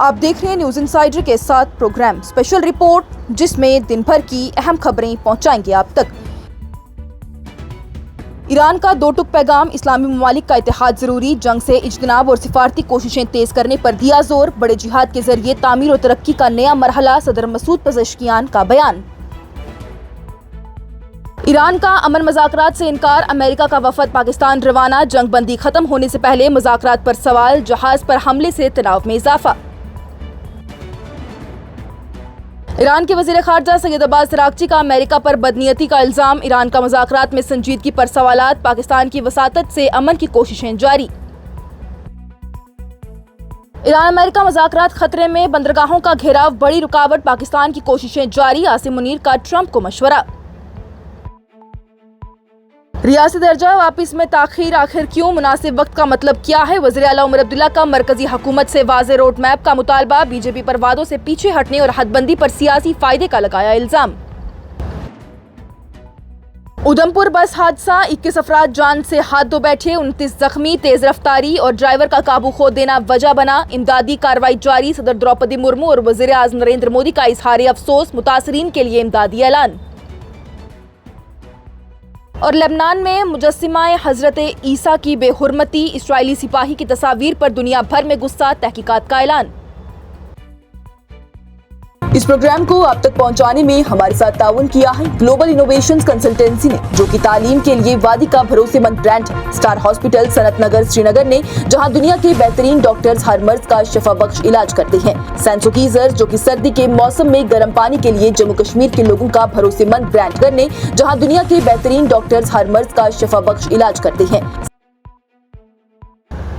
آپ دیکھ رہے ہیں نیوز انسائیڈر کے ساتھ پروگرام اسپیشل رپورٹ، جس میں دن بھر کی اہم خبریں پہنچائیں گے آپ تک۔ ایران کا دو ٹک پیغام، اسلامی ممالک کا اتحاد ضروری، جنگ سے اجتناب اور سفارتی کوششیں تیز کرنے پر دیا زور، بڑے جہاد کے ذریعے تعمیر و ترقی کا نیا مرحلہ، صدر مسعود پزشکیان کا بیان۔ ایران کا امن مذاکرات سے انکار، امریکہ کا وفد پاکستان روانہ، جنگ بندی ختم ہونے سے پہلے مذاکرات پر سوال، جہاز پر حملے سے تناؤ میں اضافہ۔ ایران کے وزیر خارجہ سید عباس اراغچی کا امریکہ پر بدنیتی کا الزام، ایران کا مذاکرات میں سنجیدگی پر سوالات، پاکستان کی وساطت سے امن کی کوششیں جاری۔ ایران امریکہ مذاکرات خطرے میں، بندرگاہوں کا گھیراؤ بڑی رکاوٹ، پاکستان کی کوششیں جاری، عاصم منیر کا ٹرمپ کو مشورہ۔ ریاستی درجہ واپس میں تاخیر آخر کیوں، مناسب وقت کا مطلب کیا ہے؟ وزیر اعلیٰ عمر عبداللہ کا مرکزی حکومت سے واضح روڈ میپ کا مطالبہ، بی جے پی پر وعدوں سے پیچھے ہٹنے اور حد بندی پر سیاسی فائدے کا لگایا الزام۔ ادھمپور بس حادثہ، 21 افراد جان سے ہاتھ دھو بیٹھے، 29 زخمی، تیز رفتاری اور ڈرائیور کا قابو کھو دینا وجہ بنا، امدادی کارروائی جاری، صدر دروپدی مرمو اور وزیر اعظم نریندر مودی کا اظہار افسوس، متاثرین کے لیے امدادی اعلان۔ اور لبنان میں مجسمہ حضرت عیسیٰ کی بے حرمتی، اسرائیلی سپاہی کی تصاویر پر دنیا بھر میں غصہ، تحقیقات کا اعلان۔ اس پروگرام کو آپ تک پہنچانے میں ہمارے ساتھ تعاون کیا ہے گلوبل انوویشنز کنسلٹنسی نے، جو کہ تعلیم کے لیے وادی کا بھروسے مند برانڈ ہے۔ اسٹار ہاسپٹل صنعت نگر سری نگر نے، جہاں دنیا کے بہترین ڈاکٹرز ہر مرض کا شفا بخش علاج کرتے ہیں۔ سینسوکیزر، جو کہ سردی کے موسم میں گرم پانی کے لیے جموں کشمیر کے لوگوں کا بھروسے مند برانڈ نے، جہاں دنیا کے بہترین ڈاکٹرز ہر مرض کا شفا بخش علاج کرتے ہیں۔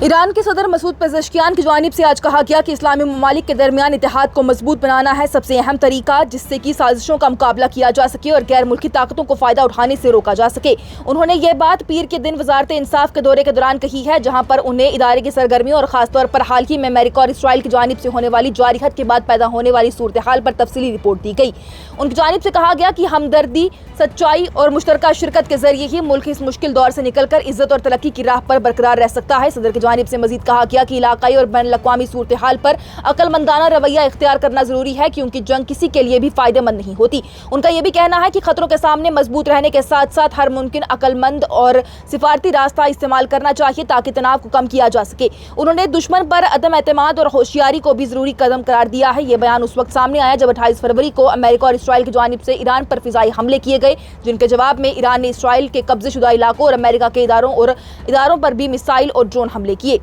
ایران کے صدر مسعود پزشکیان کی جانب سے آج کہا گیا کہ اسلامی ممالک کے درمیان اتحاد کو مضبوط بنانا ہے سب سے اہم طریقہ، جس سے کہ سازشوں کا مقابلہ کیا جا سکے اور غیر ملکی طاقتوں کو فائدہ اٹھانے سے روکا جا سکے۔ انہوں نے یہ بات پیر کے دن وزارت انصاف کے دورے کے دوران کہی ہے، جہاں پر انہیں ادارے کی سرگرمیوں اور خاص طور پر حال ہی میں امریکہ اور اسرائیل کی جانب سے ہونے والی جارحیت کے بعد پیدا ہونے والی صورتحال پر تفصیلی رپورٹ دی گئی۔ ان کی جانب سے کہا گیا کہ ہمدردی، سچائی اور مشترکہ شرکت کے ذریعے ہی ملک اس مشکل دور سے نکل کر عزت اور ترقی کی راہ پر برقرار رہ سکتا ہے۔ صدر کی جانب سے مزید کہا گیا کہ علاقائی اور بین الاقوامی صورتحال پر عقل مندانہ رویہ اختیار کرنا ضروری ہے، کیونکہ جنگ کسی کے لیے بھی فائدہ مند نہیں ہوتی۔ ان کا یہ بھی کہنا ہے کہ خطروں کے سامنے مضبوط رہنے کے ساتھ ساتھ ہر ممکن عقل مند اور سفارتی راستہ استعمال کرنا چاہیے تاکہ تناؤ کو کم کیا جا سکے۔ انہوں نے دشمن پر عدم اعتماد اور ہوشیاری کو بھی ضروری قدم قرار دیا ہے۔ یہ بیان اس وقت سامنے آیا جب 28 فروری کو امریکہ اور اسرائیل کی جانب سے ایران پر فضائی حملے کیے گئے، جن کے جواب میں ایران نے اسرائیل کے قبضے شدہ علاقوں اور امریکہ کے اداروں پر بھی میزائل اور ڈرون حملے کیے۔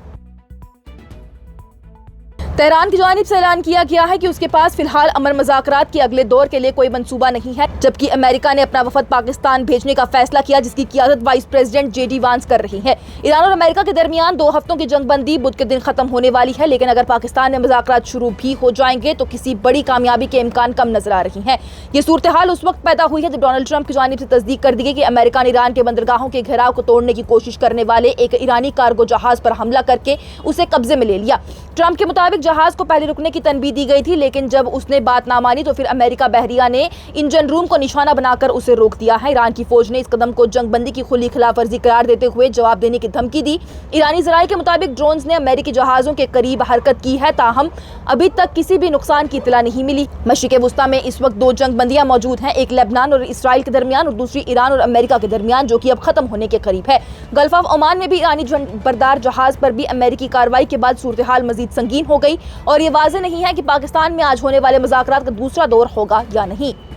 تہران کی جانب سے اعلان کیا گیا ہے کہ اس کے پاس فی الحال امن مذاکرات کے اگلے دور کے لیے کوئی منصوبہ نہیں ہے، جبکہ امریکہ نے اپنا وفد پاکستان بھیجنے کا فیصلہ کیا، جس کی قیادت vice president J D once کر رہی ہے۔ ایران اور امریکہ کے درمیان 2 ہفتوں کی جنگ بندی بدھ کے دن ختم ہونے والی ہے، لیکن اگر پاکستان میں مذاکرات شروع بھی ہو جائیں گے تو کسی بڑی کامیابی کے امکان کم نظر آ رہی ہیں۔ یہ صورتحال اس وقت پیدا ہوئی ہے جب ڈونلڈ ٹرمپ کی جانب سے تصدیق کر دی گئی کہ امریکہ نے ایران کے بندرگاہوں کے گھیراؤ کو توڑنے کی کوشش کرنے والے ایک ایرانی کارگو جہاز پر حملہ کر کے اسے قبضے میں لے لیا۔ ٹرمپ کے مطابق جہاز کو پہلے رکنے کی تنبیہ دی گئی تھی، لیکن جب اس نے بات نہ مانی تو پھر امریکہ بحریہ نے انجن روم کو نشانہ بنا کر اسے روک دیا ہے۔ ایران کی فوج نے اس قدم کو جنگ بندی کی کھلی خلاف ورزی قرار دیتے ہوئے جواب دینے کی دھمکی دی۔ ایرانی ذرائع کے مطابق ڈرونز نے امریکی جہازوں کے قریب حرکت کی ہے، تاہم ابھی تک کسی بھی نقصان کی اطلاع نہیں ملی۔ مشرق وسطیٰ میں اس وقت 2 جنگ بندیاں موجود ہیں، ایک لبنان اور اسرائیل کے درمیان اور دوسری ایران اور امریکہ کے درمیان، جو کہ اب ختم ہونے کے قریب ہے۔ گلف آف عمان میں بھی ایرانی بردار جہاز پر بھی امریکی کارروائی کے بعد صورتحال مزید سنگین ہو گئی، اور یہ واضح نہیں ہے کہ پاکستان میں آج ہونے والے مذاکرات کا دوسرا دور ہوگا یا نہیں۔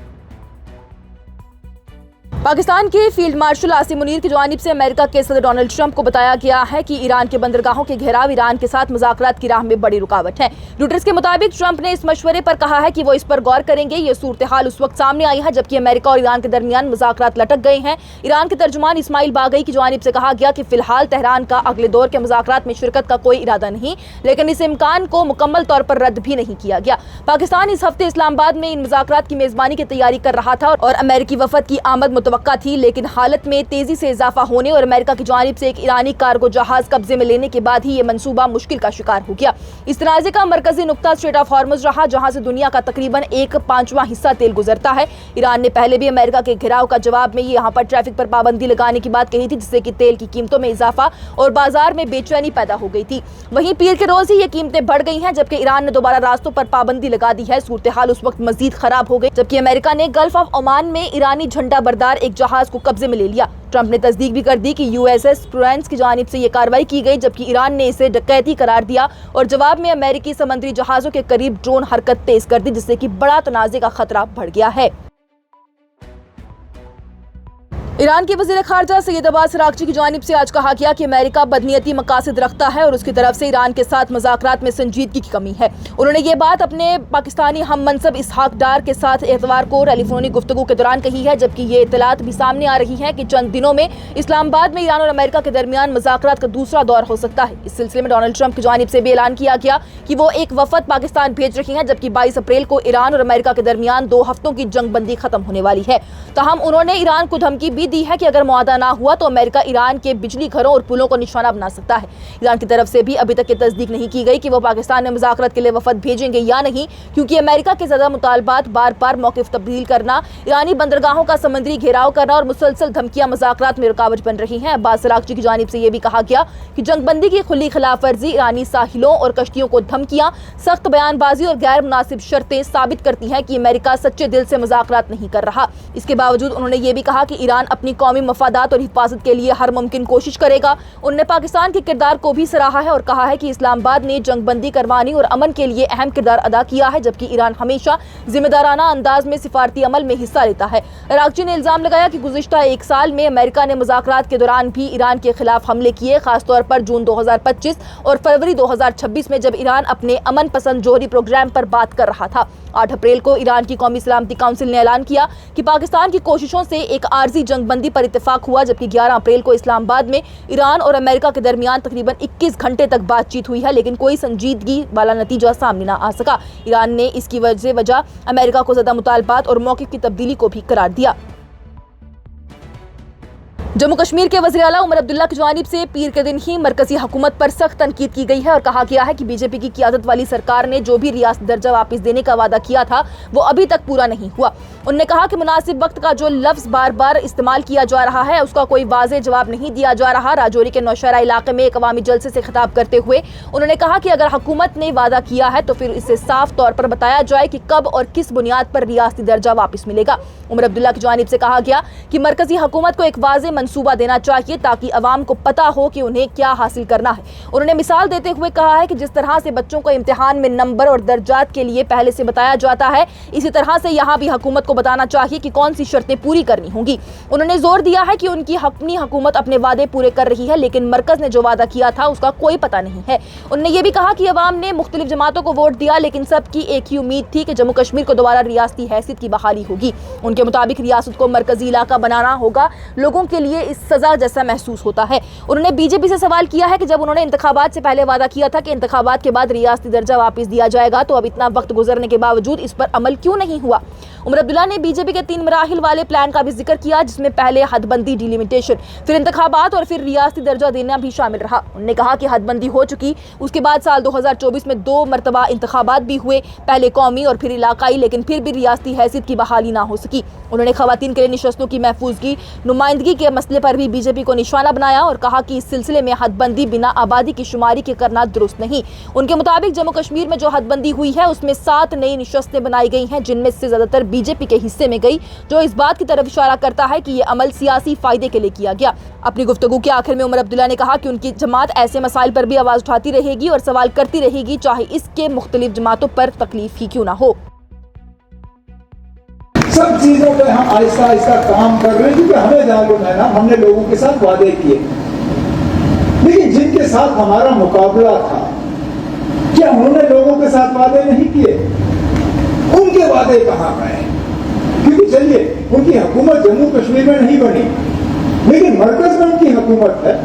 پاکستان کے فیلڈ مارشل عاصم منیر کی جانب سے امریکہ کے صدر ڈونلڈ ٹرمپ کو بتایا گیا ہے کہ ایران کے بندرگاہوں کے گھیراؤ ایران کے ساتھ مذاکرات کی راہ میں بڑی رکاوٹ ہے۔ روٹرز کے مطابق ٹرمپ نے اس مشورے پر کہا ہے کہ وہ اس پر غور کریں گے۔ یہ صورتحال اس وقت سامنے آئی ہے جبکہ امریکہ اور ایران کے درمیان مذاکرات لٹک گئے ہیں۔ ایران کے ترجمان اسماعیل باغئی کی جانب سے کہا گیا کہ فی الحال تہران کا اگلے دور کے مذاکرات میں شرکت کا کوئی ارادہ نہیں، لیکن اس امکان کو مکمل طور پر رد بھی نہیں کیا گیا۔ پاکستان اس ہفتے اسلام آباد میں ان مذاکرات کی میزبانی کی تیاری کر رہا تھا اور امریکی وفد کی آمد متوقع मुतवक्का थी, लेकिन हालत में तेजी से इजाफा होने और अमेरिका की जानिब से एक ईरानी कार्गो जहाज कब्जे में लेने के बाद ही ये मंसूबा मुश्किल का शिकार हो गया। इस तनाज़े का मरकजी नुक्ता स्ट्रेट ऑफ हॉर्मुज़ रहा, जहां से दुनिया का तकरीबन 1/5 हिस्सा तेल गुजरता है। ईरान ने पहले भी अमेरिका के घेराव का जवाब में यहाँ पर ट्रैफिक पर पाबंदी लगाने की बात कही थी, जिससे कि तेल की कीमतों में इजाफा और बाजार में बेचैनी पैदा हो गई थी। वहीं पीर के रोज ही ये कीमतें बढ़ गई हैं, जबकि ईरान ने दोबारा रास्तों पर पाबंदी लगा दी है। सूरत हाल उस वक्त मजीद खराब हो गई जबकि अमेरिका ने गल्फ ऑफ ओमान में ईरानी झंडा बरदार एक जहाज को कब्जे में ले लिया। ट्रंप ने तस्दीक भी कर दी कि USS प्रुडेंस की जानिब से ये कार्रवाई की गई, जबकि ईरान ने इसे डकैती करार दिया और जवाब में अमेरिकी समुद्री जहाजों के करीब ड्रोन हरकत तेज कर दी, जिससे कि बड़ा तनाज़े का खतरा बढ़ गया है। ईरान के वज़ीर ख़ारजा सैयद अब्बास अराग़ची की जानिब से आज कहा गया कि अमेरिका बदनीयती मकासद रखता है और उसकी तरफ से ईरान के साथ मुज़ाकरात में संजीदगी की कमी है। उन्होंने ये बात अपने पाकिस्तानी हम मनसब इसहाक डार के साथ एतवार को टेलीफोनिक गुफ्तगू के दौरान कही है, जबकि ये इत्तलात भी सामने आ रही हैं कि चंद दिनों में इस्लामाबाद में ईरान और अमेरिका के दरमियान मुज़ाकरात का दूसरा दौर हो सकता है। इस सिलसिले में डोनाल्ड ट्रंप की जानिब से भी ऐलान किया गया कि वो एक वफद पाकिस्तान भेज रही हैं, जबकि 22 अप्रैल को ईरान और अमेरिका के दरमियान 2 हफ्तों की जंगबंदी खत्म होने वाली है। ताहम उन्होंने ईरान को धमकी भी दी है कि अगर मुआहदा ना हुआ तो अमेरिका ईरान के बिजली घरों और पुलों को निशाना बना सकता है। ईरान की तरफ से भी अभी तक ये तस्दीक नहीं की गई कि वो पाकिस्तान में मुज़ाकरात के लिए वफद भेजेंगे या नहीं, क्योंकि अमेरिका के ज़्यादा मुतालबात बार बार मौक़िफ़ तब्दील करना, ईरानी बंदरगाहों का समुद्री घेराव करना और मुसलसल धमकियां मुज़ाकरात में रुकावट बन रही हैं। अब्बास अराग़ची की जानिब से ये भी कहा गया कि जंगबंदी की खुली खिलाफ वर्जी, ईरानी साहिलों और कश्तियों को धमकियां, सख्त बयानबाजी और गैर मुनासिब शर्तें साबित करती हैं कि अमेरिका सच्चे दिल से मुज़ाकरात नहीं कर रहा। इसके बावजूद उन्होंने ये भी कहा कि ईरान अपनी कौमी मफादात और हिफाजत के लिए हर मुमकिन कोशिश करेगा। उन्होंने पाकिस्तान के किरदार को भी सराहा है और कहा है कि इस्लामाबाद ने जंगबंदी करवाने और अमन के लिए अहम किरदार अदा किया है, जबकि ईरान हमेशा जिम्मेदाराना अंदाज में सिफारती अमल में हिस्सा लेता है। अराग़ची ने इल्जाम लगाया कि गुज़िश्ता 1 साल में अमेरिका ने मुज़ाकरात के दौरान भी ईरान के खिलाफ हमले किए, खासतौर पर जून 2025 और फरवरी 2026 में, जब ईरान अपने अमन पसंद जोहरी प्रोग्राम पर बात कर रहा था। 8 अप्रैल को ईरान की कौमी सलामती काउंसिल ने ऐलान किया कि पाकिस्तान की कोशिशों से एक आर्जी जंगबंदी पर इत्तेफाक हुआ, जबकि 11 अप्रैल को इस्लामाबाद में ईरान और अमेरिका के दरमियान तकरीबन 21 घंटे तक बातचीत हुई है, लेकिन कोई संजीदगी वाला नतीजा सामने ना आ सका। ईरान ने इसकी वजह अमेरिका को ज़्यादा मुतालबात और मौक़िफ़ की तब्दीली को भी करार दिया। जम्मू कश्मीर के वज़ीर आला उमर अब्दुल्ला की जानिब से पीर के दिन ही मरकजी हुकूमत पर सख्त तनकीद की गई है और कहा गया है कि बीजेपी की क़ियादत वाली सरकार ने जो भी रियासत दर्जा वापस देने का वादा किया था वो अभी तक पूरा नहीं हुआ। उन्होंने कहा कि मुनासिब वक्त का जो लफ्ज़ बार बार इस्तेमाल किया जा रहा है उसका कोई वाज़ेह जवाब नहीं दिया जा रहा। राजौरी के नौशहरा इलाके में एक अवामी जलसे से खिताब करते हुए उन्होंने कहा कि अगर हुकूमत ने वादा किया है तो फिर इसे साफ तौर पर बताया जाए कि कब और किस बुनियाद पर रियासती दर्जा वापस मिलेगा। उमर अब्दुल्ला की जानिब से कहा गया कि मरकजी हुकूमत को एक वाज़ेह मंसूबा देना चाहिए ताकि अवाम को पता हो कि उन्हें क्या हासिल करना है। उन्होंने मिसाल देते हुए कहा है कि जिस तरह से बच्चों को इम्तिहान में नंबर और दर्जात के लिए पहले से बताया जाता है, इसी तरह से यहाँ भी हुकूमत को बताना चाहिए कि कौन सी शर्तें पूरी करनी होंगी। उन्होंने जोर दिया है कि उनकी अपनी हुकूमत अपने वादे पूरे कर रही है, लेकिन मरकज ने जो वादा किया था उसका कोई पता नहीं है। उन्होंने ये भी कहा कि अवाम ने मुख्तलिफ जमातों को वोट दिया, लेकिन सबकी एक ही उम्मीद थी कि जम्मू कश्मीर को दोबारा रियासती हैसियत की बहाली होगी। उनके मुताबिक रियासत को मरकजी इलाका बनाना होगा, लोगों के लिए इस सजा जैसा महसूस होता है। उन्होंने बीजेपी से सवाल किया है कि जब उन्होंने इंतखाबात से पहले वादा किया था कि इंतखाबात के बाद रियासती दर्जा वापस दिया जाएगा, तो अब इतना वक्त गुजरने के बावजूद इस पर अमल क्यों नहीं हुआ। उमर अब्दुल्ला ने बीजेपी के 3 मराहिल वाले प्लान का भी जिक्र किया, जिसमें पहले हदबंदी, डिलिमिटेशन, फिर इंतखाबात और फिर रियासती दर्जा देना भी शामिल रहा। उन्होंने कहा कि हदबंदी हो चुकी, उसके बाद साल 2024 में 2 मरतबा इंतखाबात भी हुए, पहले कौमी और फिर इलाकाई, लेकिन फिर भी रियासती हैसियत की बहाली ना हो सकी। उन्होंने खवातीन के लिए निशस्तों की महफूजगी, नुमाइंदगी के मसले पर भी बीजेपी को निशाना बनाया और कहा कि इस सिलसिले में हदबंदी बिना आबादी की शुमारी के करना दुरुस्त नहीं। उनके मुताबिक जम्मू कश्मीर में जो हदबंदी हुई है उसमें 7 नई निशस्तें बनाई गई हैं, जिनमें से ज्यादातर बीजेपी के हिस्से में गई, जो इस बात की तरफ इशारा करता है कि ये अमल सियासी फायदे के लिए किया गया। अपनी गुफ्तगू के आखिर में उमर अब्दुल्ला ने कहा कि उनकी जमात ऐसे मसाइल पर भी आवाज उठाती रहेगी और सवाल करती रहेगी, चाहे इसके मुख्तलिफ जमातों पर तकलीफ ही क्यों ना हो। सब चीजों पे हम आहिस्ता आहिस्ता काम कर रहे हैं, क्योंकि हमें जालूम है ना, हमने लोगों के साथ वादे किए, लेकिन जिनके साथ हमारा मुकाबला था, क्या उन्होंने लोगों के साथ वादे नहीं किए? उनके वादे कहाँ गए? क्योंकि चलिए, उनकी हुकूमत जम्मू कश्मीर में नहीं बनी, लेकिन मरकज में उनकी हुकूमत है।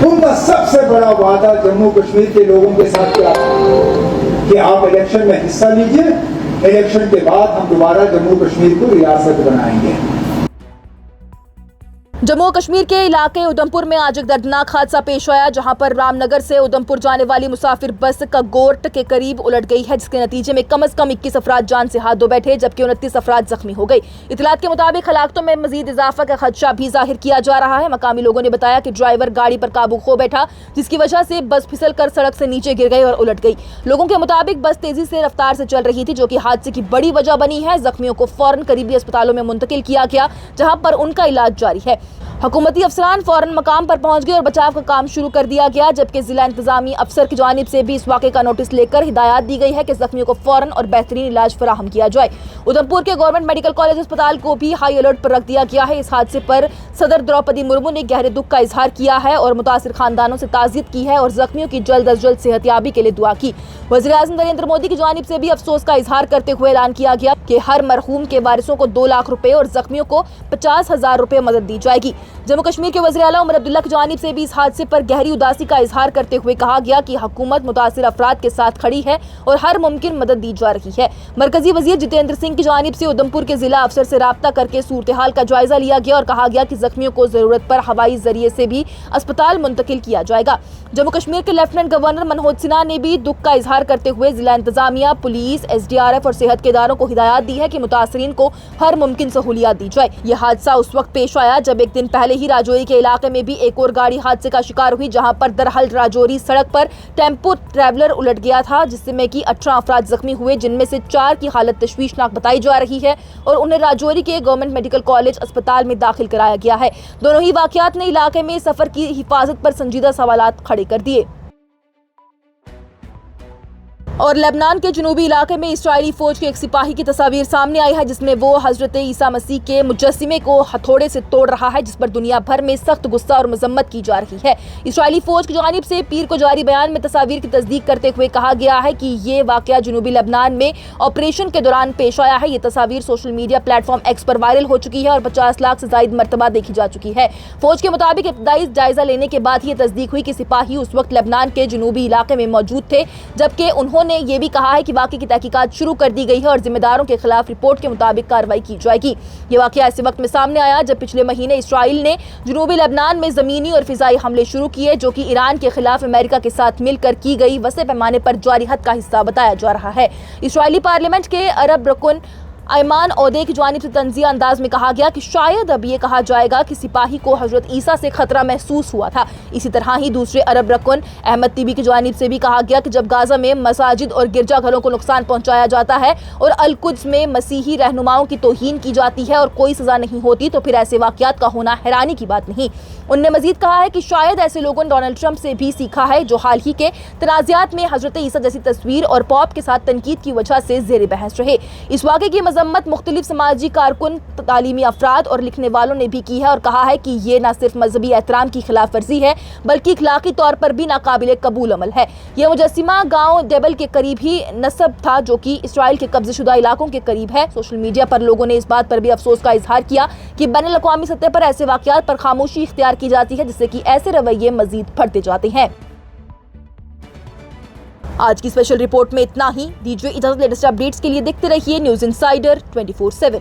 उनका सबसे बड़ा वादा जम्मू कश्मीर के लोगों के साथ क्या था कि आप इलेक्शन में हिस्सा लीजिए, इलेक्शन के बाद हम दोबारा जम्मू कश्मीर को रियासत बनाएंगे। जम्मू और कश्मीर के इलाके उधमपुर में आज एक दर्दनाक हादसा पेश आया, जहां पर रामनगर से उधमपुर जाने वाली मुसाफिर बस कगोट के करीब उलट गई है, जिसके नतीजे में कम से कम 21 अफराद जान से हाथ धो बैठे, जबकि 29 अफराद जख्मी हो गए। इतलात के मुताबिक हलाकतों में मजीद इजाफा का खदशा भी जाहिर किया जा रहा है। मकामी लोगों ने बताया कि ड्राइवर गाड़ी पर काबू खो बैठा, जिसकी वजह से बस फिसल कर सड़क से नीचे गिर गई और उलट गई। लोगों के मुताबिक बस तेजी से रफ्तार से चल रही थी, जो कि हादसे की बड़ी वजह बनी है। जख्मियों को फौरन करीबी अस्पतालों में मुंतकिल किया गया, जहां पर उनका इलाज जारी है। हुकूमती अफसरान फौरन मकाम पर पहुंच गए और बचाव का काम शुरू कर दिया गया, जबकि जिला इंतजामी अफसर की जानिब से भी इस वाक़े का नोटिस लेकर हिदायत दी गई है कि जख्मियों को फौरन और बेहतरीन इलाज फराहम किया जाए। उधमपुर के गवर्नमेंट मेडिकल कॉलेज अस्पताल को भी हाई अलर्ट पर रख दिया गया है। इस हादसे पर सदर द्रौपदी मुर्मू ने गहरे दुख का इजहार किया है और मुतासिर खानदानों से ताज़ियत की है और जख्मियों की जल्द अज जल्द सेहतयाबी के लिए दुआ की। वज़ीर-ए-आज़म नरेंद्र मोदी की जानिब से भी अफसोस का इजहार करते हुए ऐलान किया गया कि हर मरहूम के वारिसों को 2 लाख रुपए और जख्मियों को 50,000 रुपए मदद दी जाएगी। जम्मू कश्मीर के वज़ीर आला उमर अब्दुल्ला की जानिब से भी इस हादसे पर गहरी उदासी का इजहार करते हुए कहा गया कि हुकूमत मुतासिर अफराद के साथ खड़ी है और हर मुमकिन मदद दी जा रही है। मरकजी वज़ीर जितेंद्र सिंह की जानिब से उधमपुर के जिला अफसर से राब्ता करके सूरत हाल का जायजा लिया गया और कहा गया कि जख्मियों को जरूरत पर हवाई जरिए से भी अस्पताल मुंतकिल किया जाएगा। जम्मू कश्मीर के लेफ्टिनेंट गवर्नर मनोज सिन्हा ने भी दुख का इजहार करते हुए जिला इंतजामिया, पुलिस, SDRF और सेहत के इदारों को हिदायत दी है कि मुतासरीन को हर मुमकिन सहूलियत दी जाए। यह हादसा उस वक्त पेश आया जब एक दिन पहले ही राजौरी के इलाके में भी एक और गाड़ी हादसे का शिकार हुई, जहां पर दरहल राजौरी सड़क पर टेम्पो ट्रैवलर उलट गया था, जिसमें कि 18 अफराद जख्मी हुए, जिनमें से 4 की हालत तशवीशनाक बताई जा रही है और उन्हें राजौरी के गवर्नमेंट मेडिकल कॉलेज अस्पताल में दाखिल कराया गया है। दोनों ही वाकयात ने इलाके में सफर की हिफाजत पर संजीदा सवालात खड़े कर दिए। और लेबनान के जनूबी इलाके में इस्राइली फौज के एक सिपाही की तस्वीर सामने आई है, जिसमें वो हजरत ईसा मसीह के मुजस्सिमे को हथौड़े से तोड़ रहा है, जिस पर दुनिया भर में सख्त गुस्सा और मजम्मत की जा रही है। इस्राइली फौज की जानिब से पीर को जारी बयान में तस्वीर की तस्दीक करते हुए कहा गया है कि ये वाकया जनूबी लेबनान में ऑपरेशन के दौरान पेश आया है। ये तस्वीर सोशल मीडिया प्लेटफॉर्म X पर वायरल हो चुकी है और 50 लाख से ज्यादा मरतबा देखी जा चुकी है। फौज के मुताबिक इब्तदाई जायजा लेने के बाद ये तस्दीक हुई कि सिपाही उस वक्त लेबनान के जनूबी इलाके में मौजूद थे, जबकि उन्होंने ये भी कहा है कि वाकये की तहकीकात शुरू कर दी गई है और जिम्मेदारों के खिलाफ रिपोर्ट के मुताबिक कार्रवाई की जाएगी। ये वाकया ऐसे वक्त में सामने आया जब पिछले महीने इस्राइल ने जनूबी लेबनान में जमीनी और फिजाई हमले शुरू किए, जो कि ईरान के खिलाफ अमेरिका के साथ मिलकर की गई वसे पैमाने पर जारी हद का हिस्सा बताया जा रहा है। इस्राइली पार्लियामेंट के अरब रुकन अयमान ओदे की जानिब से तंजिया अंदाज में कहा गया कि शायद अब ये कहा जाएगा कि सिपाही को हजरत ईसा से खतरा महसूस हुआ था। इसी तरह ही दूसरे अरब रकुन अहमद तीबी की जानिब से भी कहा गया कि जब गाजा में मसाजिद और गिरजाघरों को नुकसान पहुंचाया जाता है और अल-कुद्स में मसीही रहनुमाओं की तौहीन की जाती है और कोई सजा नहीं होती, तो फिर ऐसे वाकयात का होना हैरानी की बात नहीं। उनने मजीद कहा है कि शायद ऐसे लोगों ने डोनाल्ड ट्रंप से भी सीखा है, जो हाल ही के तनाज़ात में हजरत ईसा जैसी तस्वीर और पॉप के साथ तनकीद की वजह से ज़ेर बहस रहे। इस वाक़े की मजम्मत मुख्तलिफ समाजी कारकुन, तालीमी अफराद और लिखने वालों ने भी की है और कहा है कि ये न सिर्फ मजहबी एहतराम की खिलाफ वर्जी है, बल्कि इखलाकी तौर पर भी नाकाबिल कबूल अमल है। यह मुजस्सिमा गाँव डेबल के करीब ही नस्ब था, जो कि इसराइल के कब्ज़ेशुदा इलाकों के करीब है। सोशल मीडिया पर लोगों ने इस बात पर भी अफसोस का इजहार किया कि बैनुल अक़वामी सतह पर ऐसे वाक़यात पर खामोशी इख्तियार की जाती है, जिससे कि ऐसे रवैये मजीद बढ़ते जाते हैं। आज की स्पेशल रिपोर्ट में इतना ही। दीजिए इजाजत। लेटेस्ट अपडेट्स के लिए देखते रहिए न्यूज़ इंसाइडर 24/7।